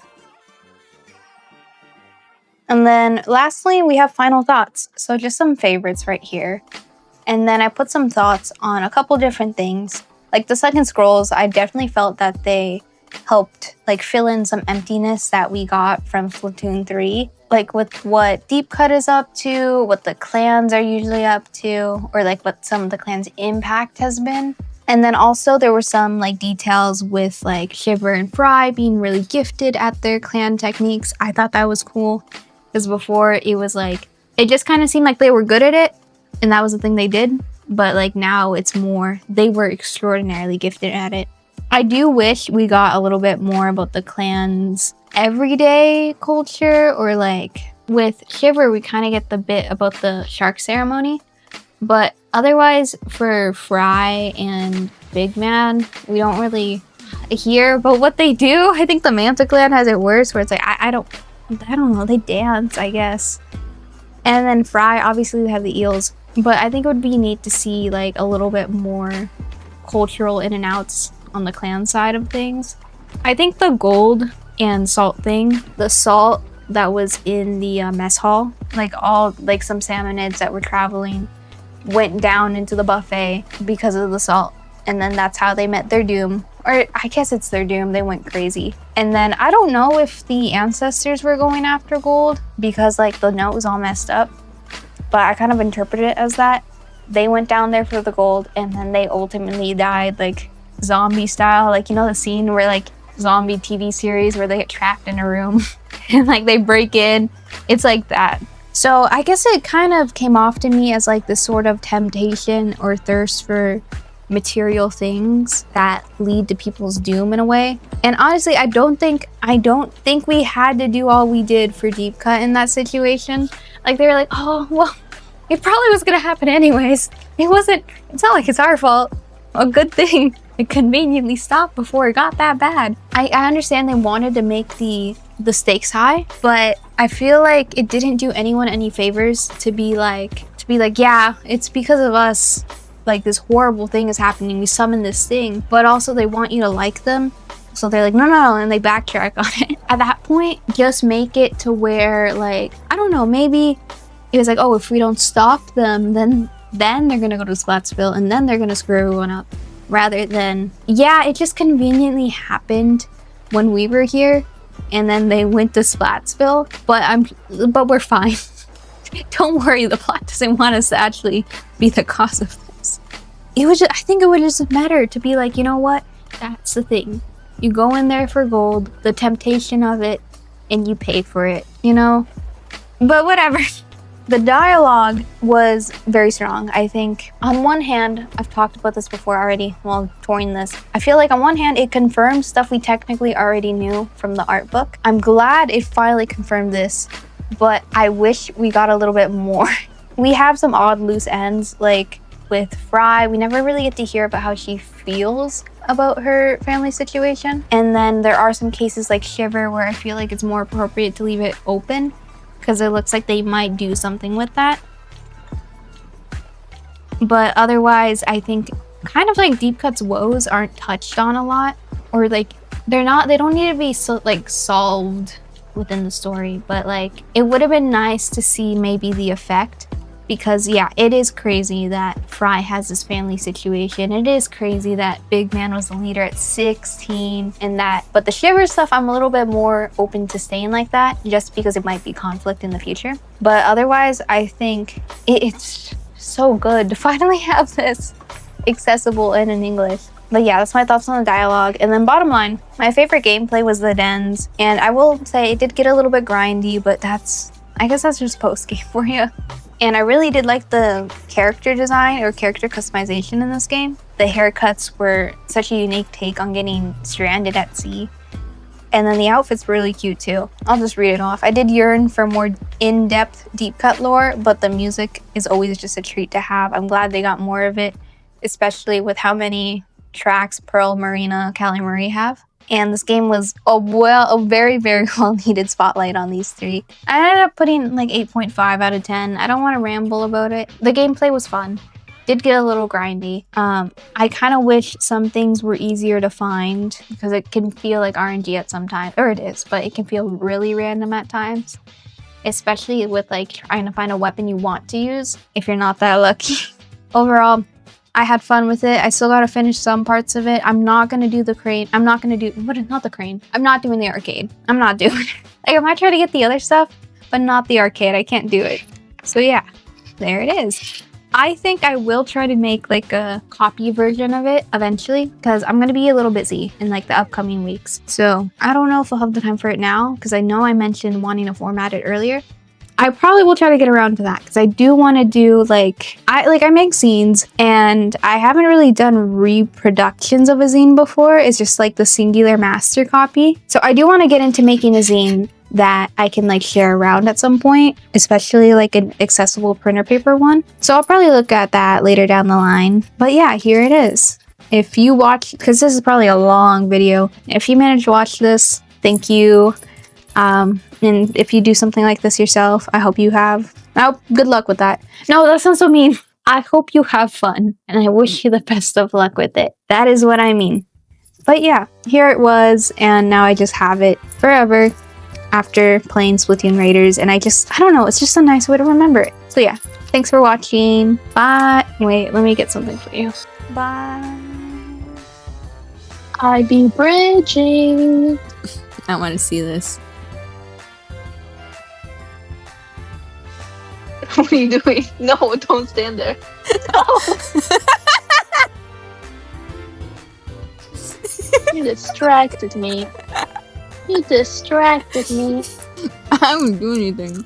And then lastly, we have final thoughts. So just some favorites right here. And then I put some thoughts on a couple different things. Like the second scrolls, I definitely felt that they helped like fill in some emptiness that we got from Splatoon 3. Like with what Deep Cut is up to, what the clans are usually up to, or like what some of the clans' impact has been. And then also there were some like details with like Shiver and Fry being really gifted at their clan techniques. I thought that was cool. Because before it was like, it just kind of seemed like they were good at it and that was the thing they did. But like now it's more, they were extraordinarily gifted at it. I do wish we got a little bit more about the clan's everyday culture, or like with Shiver, we kind of get the bit about the shark ceremony. But otherwise for Fry and Big Man, we don't really hear about what they do. I think the Manta clan has it worse where it's like, I don't know, they dance, I guess. And then Fry, obviously they have the eels, but I think it would be neat to see like a little bit more cultural in and outs on the clan side of things. I think the gold and salt thing, the salt that was in the mess hall, like some salmonids that were traveling went down into the buffet because of the salt. And then that's how they met their doom. Or I guess it's their doom, they went crazy. And then I don't know if the ancestors were going after gold because like the note was all messed up. But I kind of interpret it as that. They went down there for the gold and then they ultimately died like zombie style. Like, you know the scene where like zombie TV series where they get trapped in a room and like they break in? It's like that. So I guess it kind of came off to me as like this sort of temptation or thirst for material things that lead to people's doom in a way. And honestly, I don't think we had to do all we did for Deep Cut in that situation. Like they were like, oh well, it probably was gonna happen anyways. It's not like it's our fault. A good thing it conveniently stopped before it got that bad. I understand they wanted to make the stakes high, but I feel like it didn't do anyone any favors to be like, yeah, it's because of us. Like this horrible thing is happening, we summoned this thing, but also they want you to like them. So they're like, no, and they backtrack on it. At that point, just make it to where like, I don't know, maybe it was like, oh, if we don't stop them, then they're gonna go to Splatsville and then they're gonna screw everyone up. Rather than, yeah, it just conveniently happened when we were here and then they went to Splatsville, but we're fine. Don't worry, the plot doesn't want us to actually be the cause of this. I think it would just matter to be like, you know what? That's the thing. You go in there for gold, the temptation of it, and you pay for it, you know? But whatever. The dialogue was very strong. I think on one hand, I've talked about this before already while touring this. I feel like on one hand, it confirms stuff we technically already knew from the art book. I'm glad it finally confirmed this, but I wish we got a little bit more. We have some odd loose ends, like with Fry, we never really get to hear about how she feels about her family situation. And then there are some cases like Shiver where I feel like it's more appropriate to leave it open because it looks like they might do something with that. But otherwise, I think kind of like Deep Cut's woes aren't touched on a lot, or like they don't need to be solved within the story, but like it would have been nice to see maybe the effect. Because yeah, it is crazy that Fry has this family situation. It is crazy that Big Man was the leader at 16 and that, but the Shiver stuff, I'm a little bit more open to staying like that just because it might be conflict in the future. But otherwise, I think it's so good to finally have this accessible and in English. But yeah, that's my thoughts on the dialogue. And then bottom line, my favorite gameplay was the dens. And I will say it did get a little bit grindy, but I guess that's just post-game for you. And I really did like the character design or character customization in this game. The haircuts were such a unique take on getting stranded at sea. And then the outfits were really cute too. I'll just read it off. I did yearn for more in-depth, deep-cut lore, but the music is always just a treat to have. I'm glad they got more of it, especially with how many tracks Pearl, Marina, Callie Marie have. And this game was a very, very well-needed spotlight on these three. I ended up putting like 8.5 out of 10. I don't want to ramble about it. The gameplay was fun. Did get a little grindy. I kind of wish some things were easier to find because it can feel like RNG at some time, or it is, but it can feel really random at times. Especially with like trying to find a weapon you want to use if you're not that lucky. Overall, I had fun with it. I still gotta finish some parts of it. I'm not gonna do the crane. I'm not gonna do, not the crane. I'm not doing the arcade. I'm not doing it. Like I might try to get the other stuff, but not the arcade. I can't do it. So yeah, there it is. I think I will try to make like a copy version of it eventually because I'm gonna be a little busy in like the upcoming weeks. So I don't know if I'll have the time for it now because I know I mentioned wanting to format it earlier. I probably will try to get around to that because I do want to do I make zines and I haven't really done reproductions of a zine before. It's just like the singular master copy. So I do want to get into making a zine that I can like share around at some point, especially like an accessible printer paper one. So I'll probably look at that later down the line. But yeah, here it is. If you watch, because this is probably a long video, if you manage to watch this, thank you. And if you do something like this yourself, I hope you have. Good luck with that. No, that sounds so mean. I hope you have fun, and I wish you the best of luck with it. That is what I mean. But yeah, here it was, and now I just have it forever after playing Splatoon Raiders, and I don't know, it's just a nice way to remember it. So yeah, thanks for watching. Bye. Wait, let me get something for you. Bye. I be bridging. I want to see this. What are you doing? No, don't stand there. No. You distracted me. You distracted me. I didn't do anything.